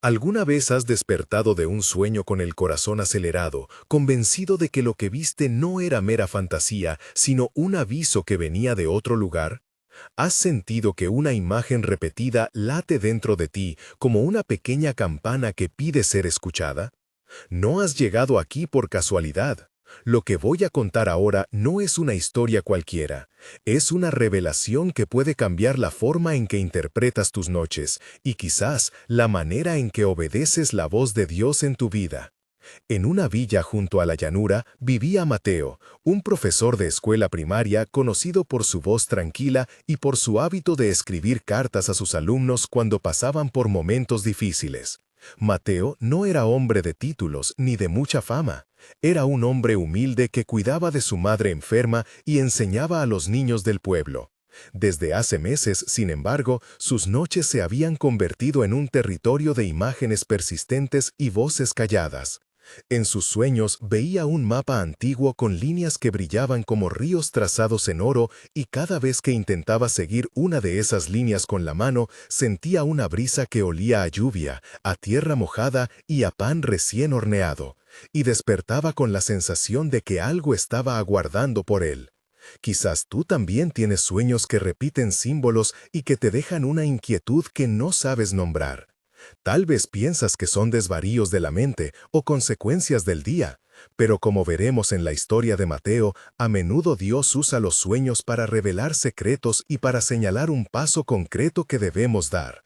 ¿Alguna vez has despertado de un sueño con el corazón acelerado, convencido de que lo que viste no era mera fantasía, sino un aviso que venía de otro lugar? ¿Has sentido que una imagen repetida late dentro de ti como una pequeña campana que pide ser escuchada? No has llegado aquí por casualidad. Lo que voy a contar ahora no es una historia cualquiera. Es una revelación que puede cambiar la forma en que interpretas tus noches y quizás la manera en que obedeces la voz de Dios en tu vida. En una villa junto a la llanura vivía Mateo, un profesor de escuela primaria conocido por su voz tranquila y por su hábito de escribir cartas a sus alumnos cuando pasaban por momentos difíciles. Mateo no era hombre de títulos ni de mucha fama. Era un hombre humilde que cuidaba de su madre enferma y enseñaba a los niños del pueblo. Desde hace meses, sin embargo, sus noches se habían convertido en un territorio de imágenes persistentes y voces calladas. En sus sueños veía un mapa antiguo con líneas que brillaban como ríos trazados en oro y cada vez que intentaba seguir una de esas líneas con la mano, sentía una brisa que olía a lluvia, a tierra mojada y a pan recién horneado, y despertaba con la sensación de que algo estaba aguardando por él. Quizás tú también tienes sueños que repiten símbolos y que te dejan una inquietud que no sabes nombrar. Tal vez piensas que son desvaríos de la mente o consecuencias del día, pero como veremos en la historia de Mateo, a menudo Dios usa los sueños para revelar secretos y para señalar un paso concreto que debemos dar.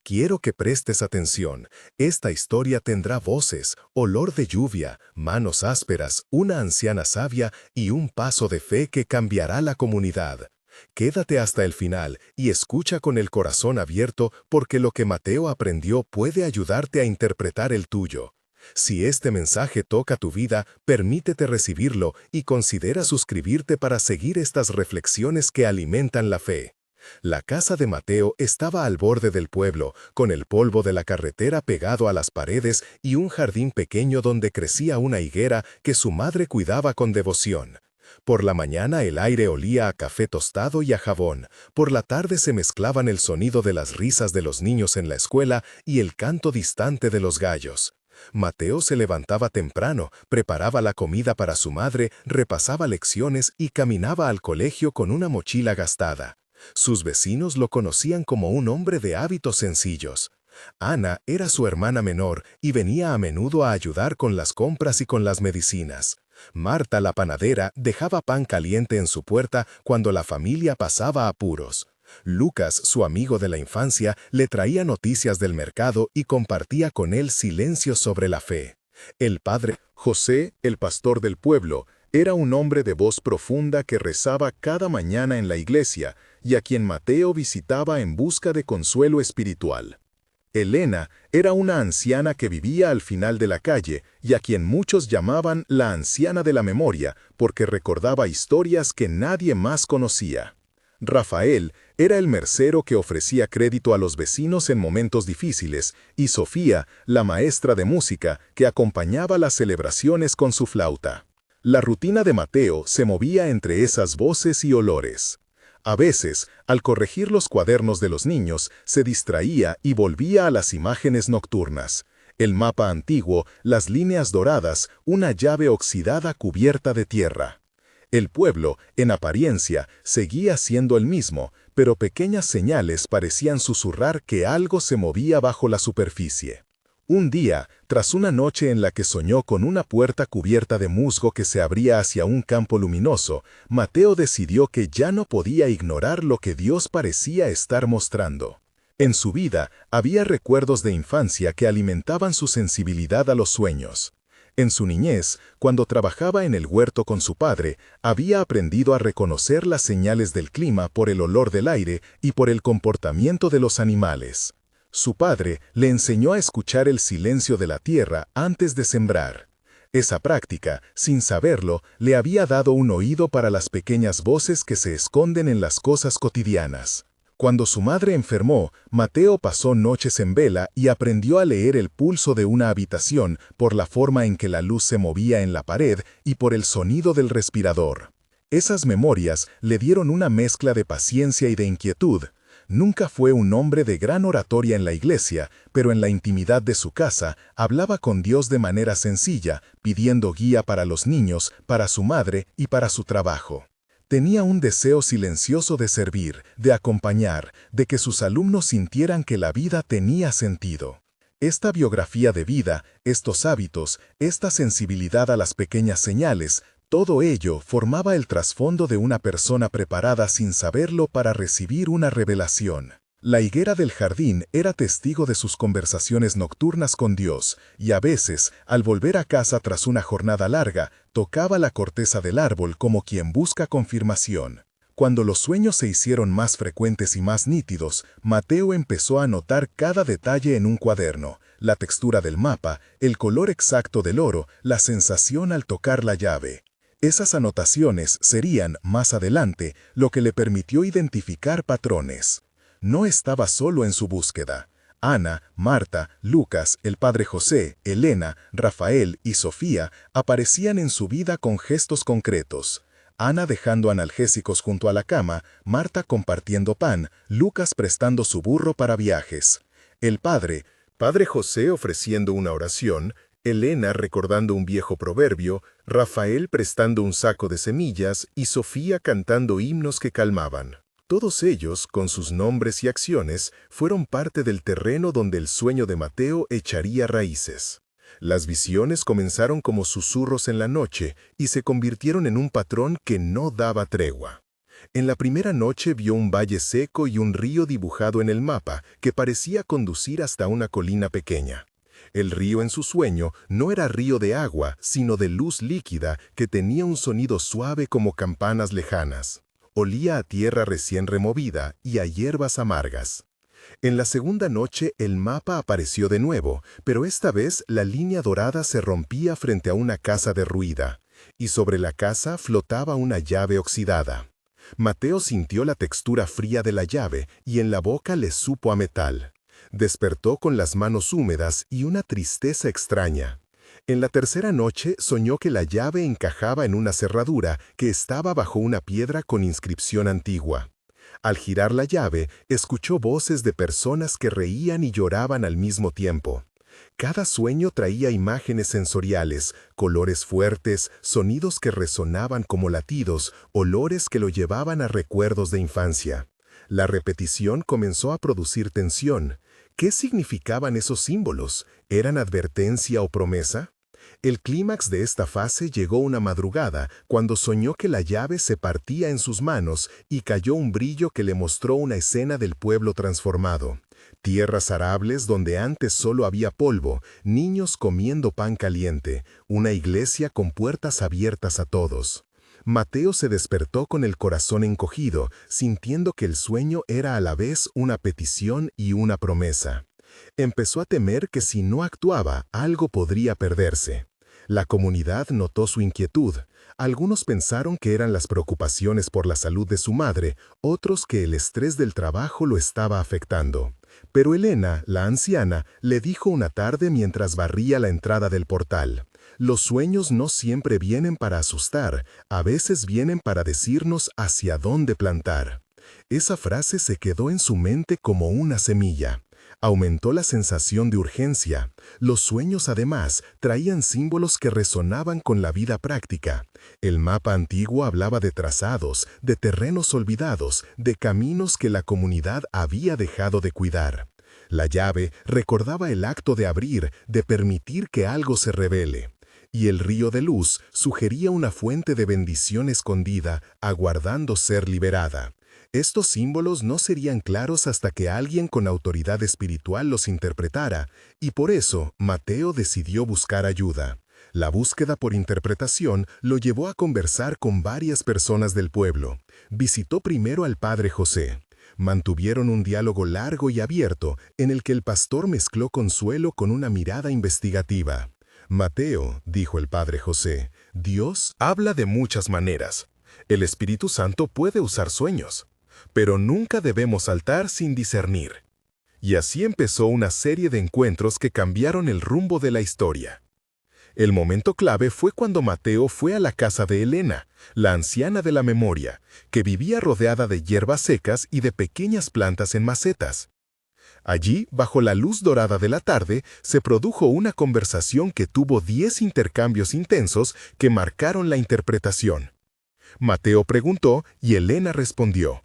Quiero que prestes atención. Esta historia tendrá voces, olor de lluvia, manos ásperas, una anciana sabia y un paso de fe que cambiará la comunidad. Quédate hasta el final y escucha con el corazón abierto porque lo que Mateo aprendió puede ayudarte a interpretar el tuyo. Si este mensaje toca tu vida, permítete recibirlo y considera suscribirte para seguir estas reflexiones que alimentan la fe. La casa de Mateo estaba al borde del pueblo, con el polvo de la carretera pegado a las paredes y un jardín pequeño donde crecía una higuera que su madre cuidaba con devoción. Por la mañana el aire olía a café tostado y a jabón. Por la tarde se mezclaban el sonido de las risas de los niños en la escuela y el canto distante de los gallos. Mateo se levantaba temprano, preparaba la comida para su madre, repasaba lecciones y caminaba al colegio con una mochila gastada. Sus vecinos lo conocían como un hombre de hábitos sencillos. Ana era su hermana menor y venía a menudo a ayudar con las compras y con las medicinas. Marta, la panadera, dejaba pan caliente en su puerta cuando la familia pasaba apuros. Lucas, su amigo de la infancia, le traía noticias del mercado y compartía con él silencios sobre la fe. El padre, José, el pastor del pueblo, era un hombre de voz profunda que rezaba cada mañana en la iglesia y a quien Mateo visitaba en busca de consuelo espiritual. Elena era una anciana que vivía al final de la calle y a quien muchos llamaban la anciana de la memoria porque recordaba historias que nadie más conocía. Rafael era el mercero que ofrecía crédito a los vecinos en momentos difíciles y Sofía, la maestra de música, que acompañaba las celebraciones con su flauta. La rutina de Mateo se movía entre esas voces y olores. A veces, al corregir los cuadernos de los niños, se distraía y volvía a las imágenes nocturnas. El mapa antiguo, las líneas doradas, una llave oxidada cubierta de tierra. El pueblo, en apariencia, seguía siendo el mismo, pero pequeñas señales parecían susurrar que algo se movía bajo la superficie. Un día, tras una noche en la que soñó con una puerta cubierta de musgo que se abría hacia un campo luminoso, Mateo decidió que ya no podía ignorar lo que Dios parecía estar mostrando. En su vida había recuerdos de infancia que alimentaban su sensibilidad a los sueños. En su niñez, cuando trabajaba en el huerto con su padre, había aprendido a reconocer las señales del clima por el olor del aire y por el comportamiento de los animales. Su padre le enseñó a escuchar el silencio de la tierra antes de sembrar. Esa práctica, sin saberlo, le había dado un oído para las pequeñas voces que se esconden en las cosas cotidianas. Cuando su madre enfermó, Mateo pasó noches en vela y aprendió a leer el pulso de una habitación por la forma en que la luz se movía en la pared y por el sonido del respirador. Esas memorias le dieron una mezcla de paciencia y de inquietud. Nunca fue un hombre de gran oratoria en la iglesia, pero en la intimidad de su casa hablaba con Dios de manera sencilla, pidiendo guía para los niños, para su madre y para su trabajo. Tenía un deseo silencioso de servir, de acompañar, de que sus alumnos sintieran que la vida tenía sentido. Esta biografía de vida, estos hábitos, esta sensibilidad a las pequeñas señales, todo ello formaba el trasfondo de una persona preparada sin saberlo para recibir una revelación. La higuera del jardín era testigo de sus conversaciones nocturnas con Dios, y a veces, al volver a casa tras una jornada larga, tocaba la corteza del árbol como quien busca confirmación. Cuando los sueños se hicieron más frecuentes y más nítidos, Mateo empezó a notar cada detalle en un cuaderno: la textura del mapa, el color exacto del oro, la sensación al tocar la llave. Esas anotaciones serían, más adelante, lo que le permitió identificar patrones. No estaba solo en su búsqueda. Ana, Marta, Lucas, el padre José, Elena, Rafael y Sofía aparecían en su vida con gestos concretos. Ana dejando analgésicos junto a la cama, Marta compartiendo pan, Lucas prestando su burro para viajes. El padre José ofreciendo una oración, Elena recordando un viejo proverbio, Rafael prestando un saco de semillas y Sofía cantando himnos que calmaban. Todos ellos, con sus nombres y acciones, fueron parte del terreno donde el sueño de Mateo echaría raíces. Las visiones comenzaron como susurros en la noche y se convirtieron en un patrón que no daba tregua. En la primera noche vio un valle seco y un río dibujado en el mapa que parecía conducir hasta una colina pequeña. El río en su sueño no era río de agua, sino de luz líquida que tenía un sonido suave como campanas lejanas. Olía a tierra recién removida y a hierbas amargas. En la segunda noche el mapa apareció de nuevo, pero esta vez la línea dorada se rompía frente a una casa derruida, y sobre la casa flotaba una llave oxidada. Mateo sintió la textura fría de la llave y en la boca le supo a metal. Despertó con las manos húmedas y una tristeza extraña. En la tercera noche soñó que la llave encajaba en una cerradura que estaba bajo una piedra con inscripción antigua. Al girar la llave, escuchó voces de personas que reían y lloraban al mismo tiempo. Cada sueño traía imágenes sensoriales, colores fuertes, sonidos que resonaban como latidos, olores que lo llevaban a recuerdos de infancia. La repetición comenzó a producir tensión. ¿Qué significaban esos símbolos? ¿Eran advertencia o promesa? El clímax de esta fase llegó una madrugada, cuando soñó que la llave se partía en sus manos y cayó un brillo que le mostró una escena del pueblo transformado. Tierras arables donde antes solo había polvo, niños comiendo pan caliente, una iglesia con puertas abiertas a todos. Mateo se despertó con el corazón encogido, sintiendo que el sueño era a la vez una petición y una promesa. Empezó a temer que si no actuaba, algo podría perderse. La comunidad notó su inquietud. Algunos pensaron que eran las preocupaciones por la salud de su madre, otros que el estrés del trabajo lo estaba afectando. Pero Elena, la anciana, le dijo una tarde mientras barría la entrada del portal: «Los sueños no siempre vienen para asustar, a veces vienen para decirnos hacia dónde plantar». Esa frase se quedó en su mente como una semilla. Aumentó la sensación de urgencia. Los sueños, además, traían símbolos que resonaban con la vida práctica. El mapa antiguo hablaba de trazados, de terrenos olvidados, de caminos que la comunidad había dejado de cuidar. La llave recordaba el acto de abrir, de permitir que algo se revele. Y el río de luz sugería una fuente de bendición escondida, aguardando ser liberada. Estos símbolos no serían claros hasta que alguien con autoridad espiritual los interpretara, y por eso Mateo decidió buscar ayuda. La búsqueda por interpretación lo llevó a conversar con varias personas del pueblo. Visitó primero al padre José. Mantuvieron un diálogo largo y abierto, en el que el pastor mezcló consuelo con una mirada investigativa. «Mateo», dijo el padre José, «Dios habla de muchas maneras. El Espíritu Santo puede usar sueños, pero nunca debemos saltar sin discernir». Y así empezó una serie de encuentros que cambiaron el rumbo de la historia. El momento clave fue cuando Mateo fue a la casa de Elena, la anciana de la memoria, que vivía rodeada de hierbas secas y de pequeñas plantas en macetas. Allí, bajo la luz dorada de la tarde, se produjo una conversación que tuvo 10 intercambios intensos que marcaron la interpretación. Mateo preguntó y Elena respondió.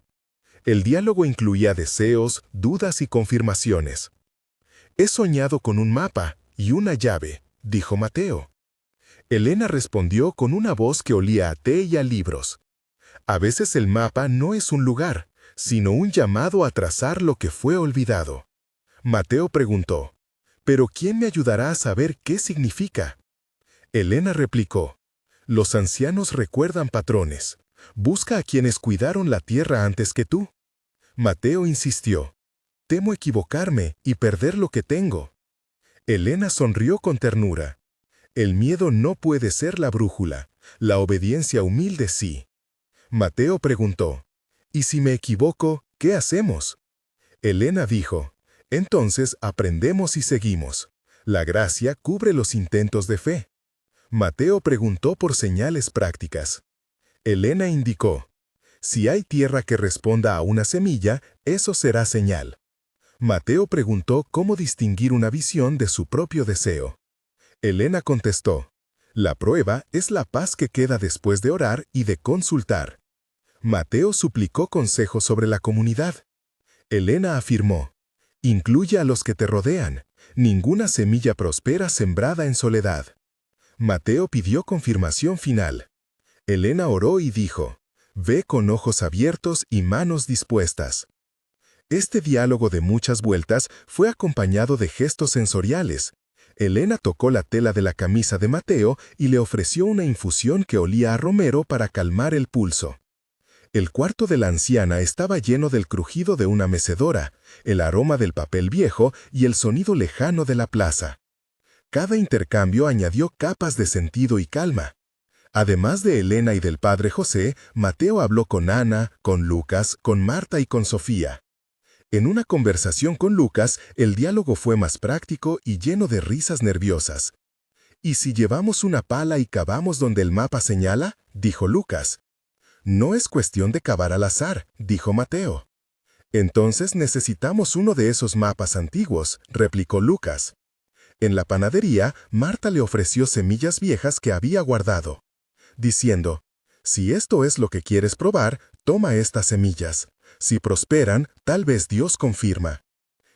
El diálogo incluía deseos, dudas y confirmaciones. «He soñado con un mapa y una llave», dijo Mateo. Elena respondió con una voz que olía a té y a libros. «A veces el mapa no es un lugar, sino un llamado a trazar lo que fue olvidado». Mateo preguntó, «¿Pero quién me ayudará a saber qué significa?» Elena replicó, «Los ancianos recuerdan patrones. Busca a quienes cuidaron la tierra antes que tú». Mateo insistió, «Temo equivocarme y perder lo que tengo». Elena sonrió con ternura. «El miedo no puede ser la brújula, la obediencia humilde sí». Mateo preguntó, «¿Y si me equivoco, qué hacemos?» Elena dijo, «Entonces aprendemos y seguimos. La gracia cubre los intentos de fe». Mateo preguntó por señales prácticas. Elena indicó, «Si hay tierra que responda a una semilla, eso será señal». Mateo preguntó cómo distinguir una visión de su propio deseo. Elena contestó, «La prueba es la paz que queda después de orar y de consultar». Mateo suplicó consejos sobre la comunidad. Elena afirmó, «Incluye a los que te rodean. Ninguna semilla prospera sembrada en soledad». Mateo pidió confirmación final. Elena oró y dijo, «Ve con ojos abiertos y manos dispuestas». Este diálogo de muchas vueltas fue acompañado de gestos sensoriales. Elena tocó la tela de la camisa de Mateo y le ofreció una infusión que olía a romero para calmar el pulso. El cuarto de la anciana estaba lleno del crujido de una mecedora, el aroma del papel viejo y el sonido lejano de la plaza. Cada intercambio añadió capas de sentido y calma. Además de Elena y del padre José, Mateo habló con Ana, con Lucas, con Marta y con Sofía. En una conversación con Lucas, el diálogo fue más práctico y lleno de risas nerviosas. «¿Y si llevamos una pala y cavamos donde el mapa señala?», dijo Lucas. «No es cuestión de cavar al azar», dijo Mateo. «Entonces necesitamos uno de esos mapas antiguos», replicó Lucas. En la panadería, Marta le ofreció semillas viejas que había guardado, diciendo, «Si esto es lo que quieres probar, toma estas semillas. Si prosperan, tal vez Dios confirma».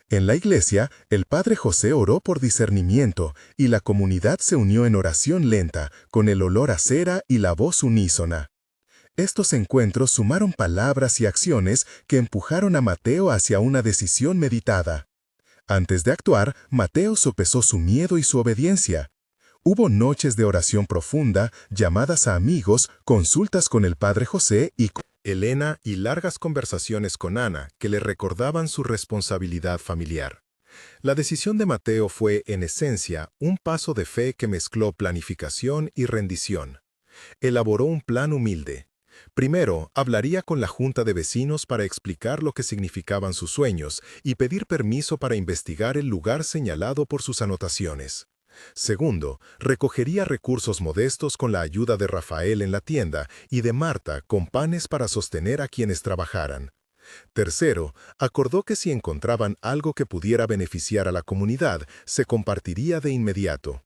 En la iglesia, el padre José oró por discernimiento y la comunidad se unió en oración lenta, con el olor a cera y la voz unísona. Estos encuentros sumaron palabras y acciones que empujaron a Mateo hacia una decisión meditada. Antes de actuar, Mateo sopesó su miedo y su obediencia. Hubo noches de oración profunda, llamadas a amigos, consultas con el padre José y con Elena y largas conversaciones con Ana que le recordaban su responsabilidad familiar. La decisión de Mateo fue, en esencia, un paso de fe que mezcló planificación y rendición. Elaboró un plan humilde. Primero, hablaría con la junta de vecinos para explicar lo que significaban sus sueños y pedir permiso para investigar el lugar señalado por sus anotaciones. Segundo, recogería recursos modestos con la ayuda de Rafael en la tienda y de Marta con panes para sostener a quienes trabajaran. Tercero, acordó que si encontraban algo que pudiera beneficiar a la comunidad, se compartiría de inmediato.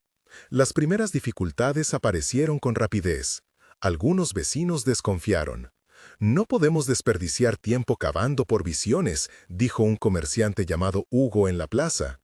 Las primeras dificultades aparecieron con rapidez. Algunos vecinos desconfiaron. «No podemos desperdiciar tiempo cavando por visiones», dijo un comerciante llamado Hugo en la plaza.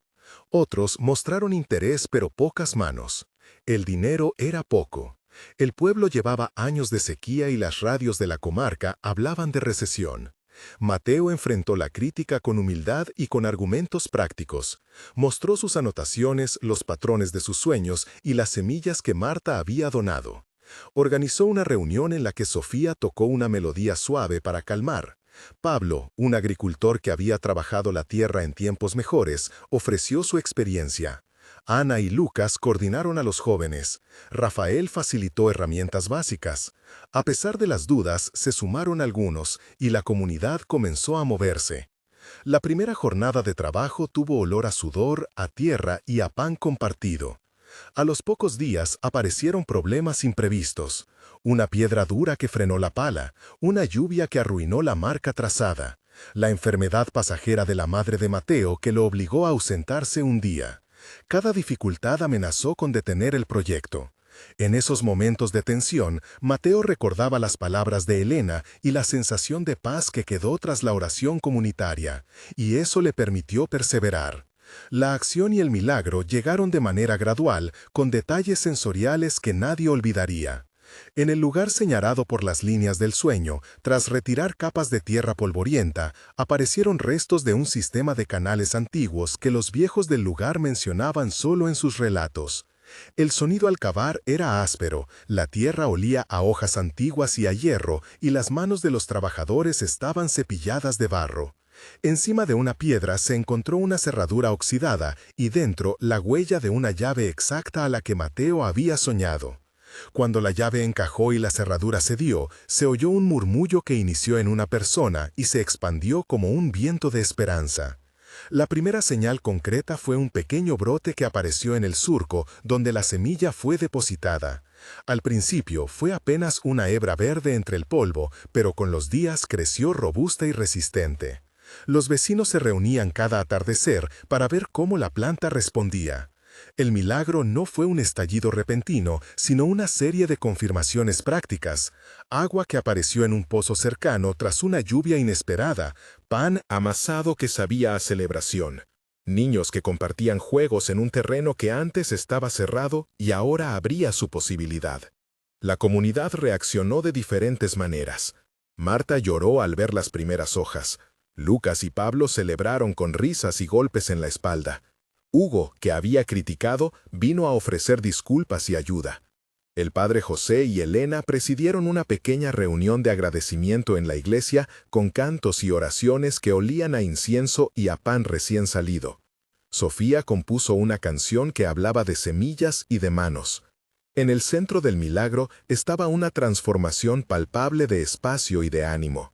Otros mostraron interés pero pocas manos. El dinero era poco. El pueblo llevaba años de sequía y las radios de la comarca hablaban de recesión. Mateo enfrentó la crítica con humildad y con argumentos prácticos. Mostró sus anotaciones, los patrones de sus sueños y las semillas que Marta había donado. Organizó una reunión en la que Sofía tocó una melodía suave para calmar. Pablo, un agricultor que había trabajado la tierra en tiempos mejores, ofreció su experiencia. Ana y Lucas coordinaron a los jóvenes. Rafael facilitó herramientas básicas. A pesar de las dudas, se sumaron algunos y la comunidad comenzó a moverse. La primera jornada de trabajo tuvo olor a sudor, a tierra y a pan compartido. A los pocos días aparecieron problemas imprevistos. Una piedra dura que frenó la pala, una lluvia que arruinó la marca trazada, la enfermedad pasajera de la madre de Mateo que lo obligó a ausentarse un día. Cada dificultad amenazó con detener el proyecto. En esos momentos de tensión, Mateo recordaba las palabras de Elena y la sensación de paz que quedó tras la oración comunitaria, y eso le permitió perseverar. La acción y el milagro llegaron de manera gradual, con detalles sensoriales que nadie olvidaría. En el lugar señalado por las líneas del sueño, tras retirar capas de tierra polvorienta, aparecieron restos de un sistema de canales antiguos que los viejos del lugar mencionaban solo en sus relatos. El sonido al cavar era áspero, la tierra olía a hojas antiguas y a hierro, y las manos de los trabajadores estaban cepilladas de barro. Encima de una piedra se encontró una cerradura oxidada y dentro la huella de una llave exacta a la que Mateo había soñado. Cuando la llave encajó y la cerradura cedió, se oyó un murmullo que inició en una persona y se expandió como un viento de esperanza. La primera señal concreta fue un pequeño brote que apareció en el surco, donde la semilla fue depositada. Al principio fue apenas una hebra verde entre el polvo, pero con los días creció robusta y resistente. Los vecinos se reunían cada atardecer para ver cómo la planta respondía. El milagro no fue un estallido repentino, sino una serie de confirmaciones prácticas. Agua que apareció en un pozo cercano tras una lluvia inesperada, pan amasado que sabía a celebración, niños que compartían juegos en un terreno que antes estaba cerrado y ahora abría su posibilidad. La comunidad reaccionó de diferentes maneras. Marta lloró al ver las primeras hojas. Lucas y Pablo celebraron con risas y golpes en la espalda. Hugo, que había criticado, vino a ofrecer disculpas y ayuda. El padre José y Elena presidieron una pequeña reunión de agradecimiento en la iglesia con cantos y oraciones que olían a incienso y a pan recién salido. Sofía compuso una canción que hablaba de semillas y de manos. En el centro del milagro estaba una transformación palpable de espacio y de ánimo.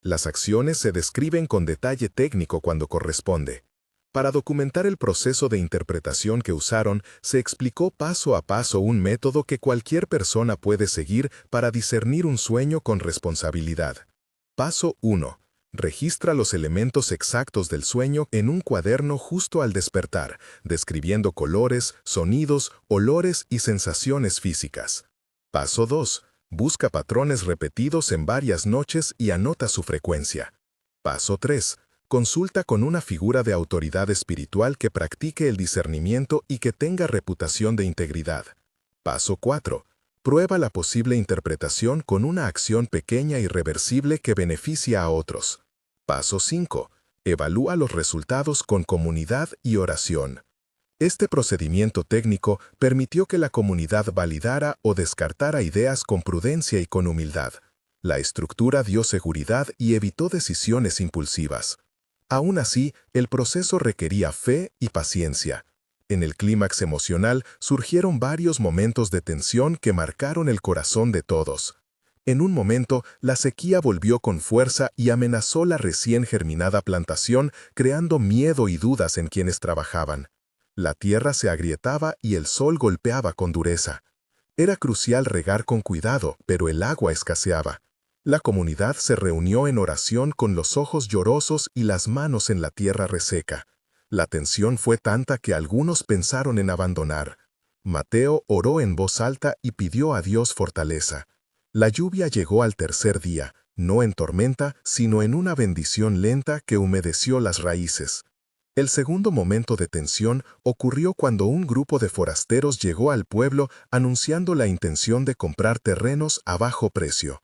Las acciones se describen con detalle técnico cuando corresponde. Para documentar el proceso de interpretación que usaron, se explicó paso a paso un método que cualquier persona puede seguir para discernir un sueño con responsabilidad. Paso 1. Registra los elementos exactos del sueño en un cuaderno justo al despertar, describiendo colores, sonidos, olores y sensaciones físicas. Paso 2. Busca patrones repetidos en varias noches y anota su frecuencia. Paso 3. Consulta con una figura de autoridad espiritual que practique el discernimiento y que tenga reputación de integridad. Paso 4. Prueba la posible interpretación con una acción pequeña y reversible que beneficia a otros. Paso 5. Evalúa los resultados con comunidad y oración. Este procedimiento técnico permitió que la comunidad validara o descartara ideas con prudencia y con humildad. La estructura dio seguridad y evitó decisiones impulsivas. Aún así, el proceso requería fe y paciencia. En el clímax emocional surgieron varios momentos de tensión que marcaron el corazón de todos. En un momento, la sequía volvió con fuerza y amenazó la recién germinada plantación, creando miedo y dudas en quienes trabajaban. La tierra se agrietaba y el sol golpeaba con dureza. Era crucial regar con cuidado, pero el agua escaseaba. La comunidad se reunió en oración con los ojos llorosos y las manos en la tierra reseca. La tensión fue tanta que algunos pensaron en abandonar. Mateo oró en voz alta y pidió a Dios fortaleza. La lluvia llegó al tercer día, no en tormenta, sino en una bendición lenta que humedeció las raíces. El segundo momento de tensión ocurrió cuando un grupo de forasteros llegó al pueblo anunciando la intención de comprar terrenos a bajo precio.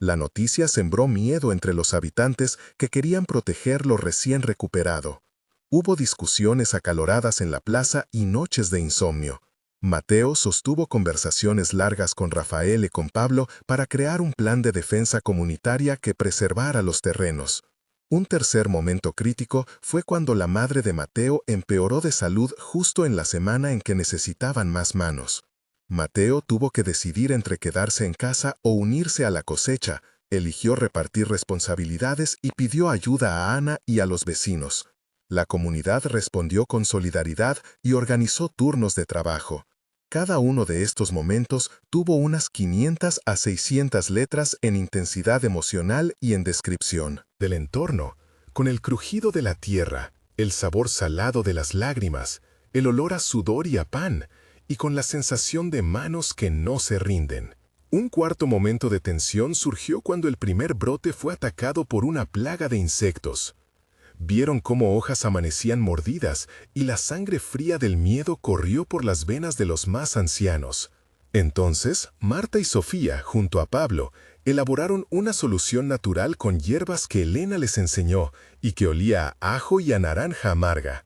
La noticia sembró miedo entre los habitantes que querían proteger lo recién recuperado. Hubo discusiones acaloradas en la plaza y noches de insomnio. Mateo sostuvo conversaciones largas con Rafael y con Pablo para crear un plan de defensa comunitaria que preservara los terrenos. Un tercer momento crítico fue cuando la madre de Mateo empeoró de salud justo en la semana en que necesitaban más manos. Mateo tuvo que decidir entre quedarse en casa o unirse a la cosecha, eligió repartir responsabilidades y pidió ayuda a Ana y a los vecinos. La comunidad respondió con solidaridad y organizó turnos de trabajo. Cada uno de estos momentos tuvo unas 500 a 600 letras en intensidad emocional y en descripción del entorno, con el crujido de la tierra, el sabor salado de las lágrimas, el olor a sudor y a pan, y con la sensación de manos que no se rinden. Un cuarto momento de tensión surgió cuando el primer brote fue atacado por una plaga de insectos. Vieron cómo hojas amanecían mordidas y la sangre fría del miedo corrió por las venas de los más ancianos. Entonces, Marta y Sofía, junto a Pablo, elaboraron una solución natural con hierbas que Elena les enseñó y que olía a ajo y a naranja amarga.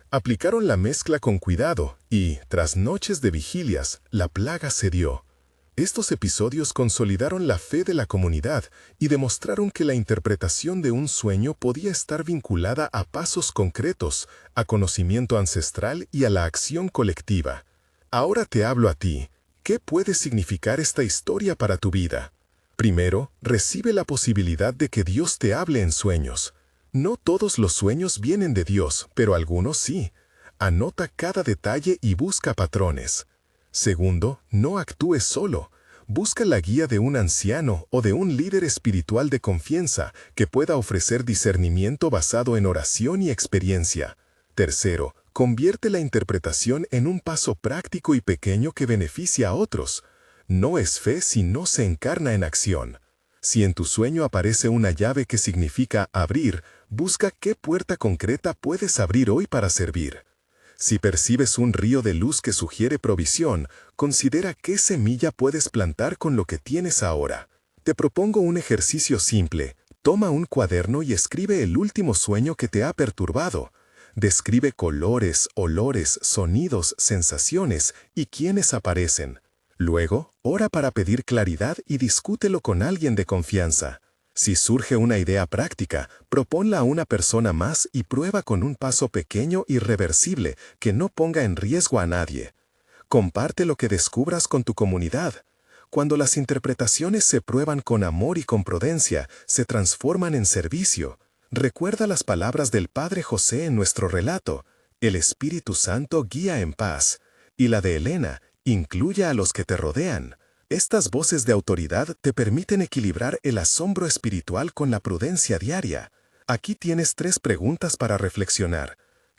Aplicaron la mezcla con cuidado y, tras noches de vigilias, la plaga cedió. Estos episodios consolidaron la fe de la comunidad y demostraron que la interpretación de un sueño podía estar vinculada a pasos concretos, a conocimiento ancestral y a la acción colectiva. Ahora te hablo a ti. ¿Qué puede significar esta historia para tu vida? Primero, recibe la posibilidad de que Dios te hable en sueños. No todos los sueños vienen de Dios, pero algunos sí. Anota cada detalle y busca patrones. Segundo, no actúes solo. Busca la guía de un anciano o de un líder espiritual de confianza que pueda ofrecer discernimiento basado en oración y experiencia. Tercero, convierte la interpretación en un paso práctico y pequeño que beneficia a otros. No es fe si no se encarna en acción. Si en tu sueño aparece una llave que significa abrir, busca qué puerta concreta puedes abrir hoy para servir. Si percibes un río de luz que sugiere provisión, considera qué semilla puedes plantar con lo que tienes ahora. Te propongo un ejercicio simple. Toma un cuaderno y escribe el último sueño que te ha perturbado. Describe colores, olores, sonidos, sensaciones y quiénes aparecen. Luego, ora para pedir claridad y discútelo con alguien de confianza. Si surge una idea práctica, proponla a una persona más y prueba con un paso pequeño y reversible que no ponga en riesgo a nadie. Comparte lo que descubras con tu comunidad. Cuando las interpretaciones se prueban con amor y con prudencia, se transforman en servicio. Recuerda las palabras del Padre José en nuestro relato: el Espíritu Santo guía en paz, y la de Elena: incluye a los que te rodean. Estas voces de autoridad te permiten equilibrar el asombro espiritual con la prudencia diaria. Aquí tienes 3 preguntas para reflexionar.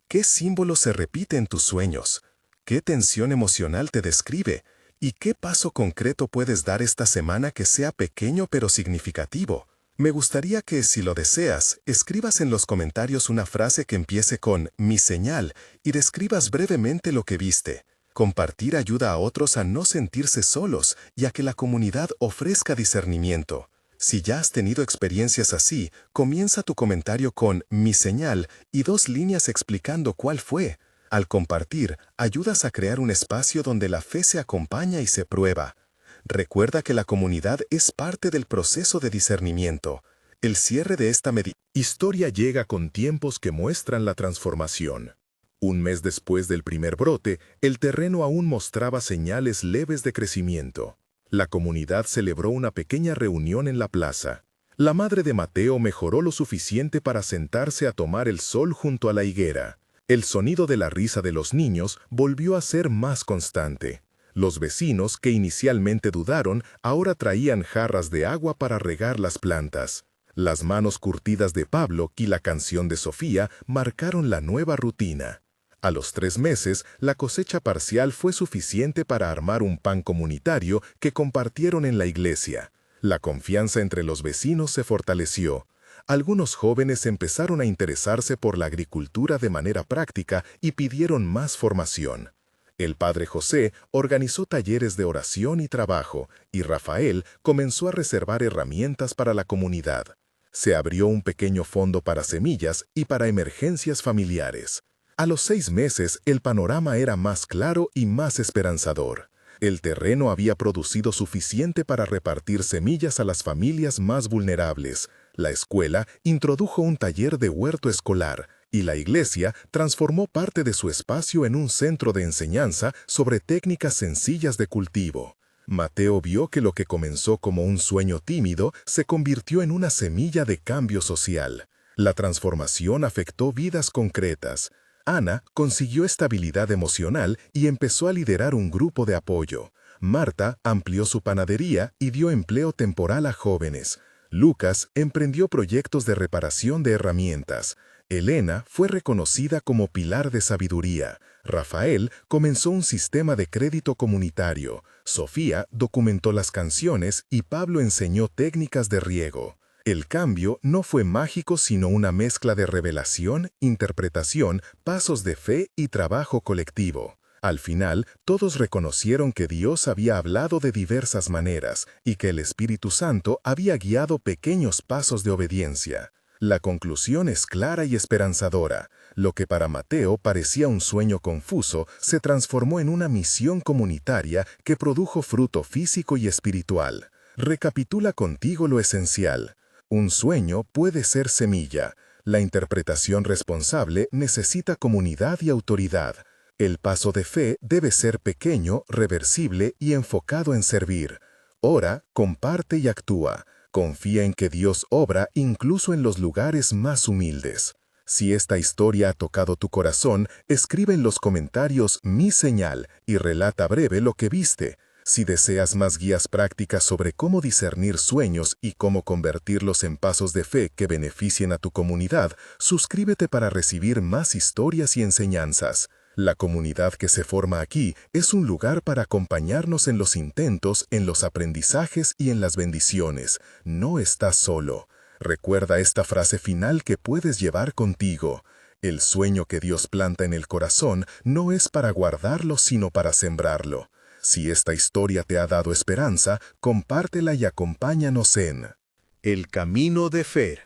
¿Qué símbolo se repite en tus sueños? ¿Qué tensión emocional te describe? ¿Y qué paso concreto puedes dar esta semana que sea pequeño pero significativo? Me gustaría que, si lo deseas, escribas en los comentarios una frase que empiece con "mi señal" y describas brevemente lo que viste. Compartir ayuda a otros a no sentirse solos y a que la comunidad ofrezca discernimiento. Si ya has tenido experiencias así, comienza tu comentario con "mi señal" y 2 líneas explicando cuál fue. Al compartir, ayudas a crear un espacio donde la fe se acompaña y se prueba. Recuerda que la comunidad es parte del proceso de discernimiento. El cierre de esta historia llega con tiempos que muestran la transformación. Un mes después del primer brote, el terreno aún mostraba señales leves de crecimiento. La comunidad celebró una pequeña reunión en la plaza. La madre de Mateo mejoró lo suficiente para sentarse a tomar el sol junto a la higuera. El sonido de la risa de los niños volvió a ser más constante. Los vecinos, que inicialmente dudaron, ahora traían jarras de agua para regar las plantas. Las manos curtidas de Pablo y la canción de Sofía marcaron la nueva rutina. A los 3 meses, la cosecha parcial fue suficiente para armar un pan comunitario que compartieron en la iglesia. La confianza entre los vecinos se fortaleció. Algunos jóvenes empezaron a interesarse por la agricultura de manera práctica y pidieron más formación. El padre José organizó talleres de oración y trabajo, y Rafael comenzó a reservar herramientas para la comunidad. Se abrió un pequeño fondo para semillas y para emergencias familiares. A los 6 meses, el panorama era más claro y más esperanzador. El terreno había producido suficiente para repartir semillas a las familias más vulnerables. La escuela introdujo un taller de huerto escolar, y la iglesia transformó parte de su espacio en un centro de enseñanza sobre técnicas sencillas de cultivo. Mateo vio que lo que comenzó como un sueño tímido se convirtió en una semilla de cambio social. La transformación afectó vidas concretas. Ana consiguió estabilidad emocional y empezó a liderar un grupo de apoyo. Marta amplió su panadería y dio empleo temporal a jóvenes. Lucas emprendió proyectos de reparación de herramientas. Elena fue reconocida como pilar de sabiduría. Rafael comenzó un sistema de crédito comunitario. Sofía documentó las canciones y Pablo enseñó técnicas de riego. El cambio no fue mágico sino una mezcla de revelación, interpretación, pasos de fe y trabajo colectivo. Al final, todos reconocieron que Dios había hablado de diversas maneras y que el Espíritu Santo había guiado pequeños pasos de obediencia. La conclusión es clara y esperanzadora. Lo que para Mateo parecía un sueño confuso se transformó en una misión comunitaria que produjo fruto físico y espiritual. Recapitula contigo lo esencial. Un sueño puede ser semilla. La interpretación responsable necesita comunidad y autoridad. El paso de fe debe ser pequeño, reversible y enfocado en servir. Ora, comparte y actúa. Confía en que Dios obra incluso en los lugares más humildes. Si esta historia ha tocado tu corazón, escribe en los comentarios "mi señal" y relata breve lo que viste. Si deseas más guías prácticas sobre cómo discernir sueños y cómo convertirlos en pasos de fe que beneficien a tu comunidad, suscríbete para recibir más historias y enseñanzas. La comunidad que se forma aquí es un lugar para acompañarnos en los intentos, en los aprendizajes y en las bendiciones. No estás solo. Recuerda esta frase final que puedes llevar contigo. El sueño que Dios planta en el corazón no es para guardarlo, sino para sembrarlo. Si esta historia te ha dado esperanza, compártela y acompáñanos en El Camino de Fe.